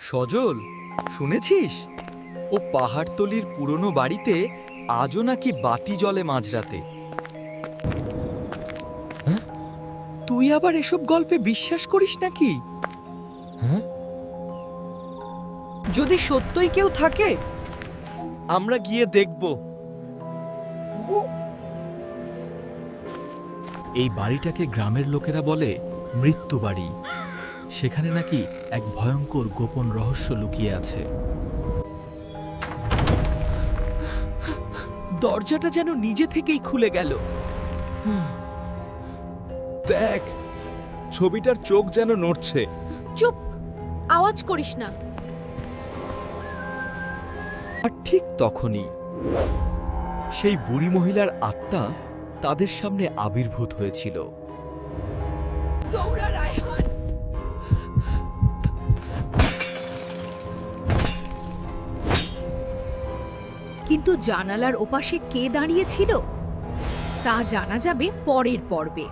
সজল, শুনেছিস? ও পাহাড়তলির পুরনো বাড়িতে আজও নাকি বাতি জ্বলে মাঝরাতে। হ্যাঁ? তুই আবার এসব গল্পে বিশ্বাস করিস নাকি? হ্যাঁ, যদি সত্যই কেউ থাকে আমরা গিয়ে দেখব। এই বাড়িটাকে গ্রামের লোকেরা বলে মৃত্যু বাড়ি। সেখানে নাকি এক ভয়ঙ্কর গোপন রহস্য লুকিয়ে আছে। দরজাটা যেন নিজে থেকেই খুলে গেল। দেখ, ছবিটার চোখ যেন নড়ছে। চুপ, আওয়াজ করিস না। আর ঠিক তখনই সেই বুড়ি মহিলার আত্মা তাদের সামনে আবির্ভূত হয়েছিল। দৌড়া রায়হান। কিন্তু জানালার ওপাশে কে দাঁড়িয়ে ছিল তা জানা যাবে পরের পর্বে।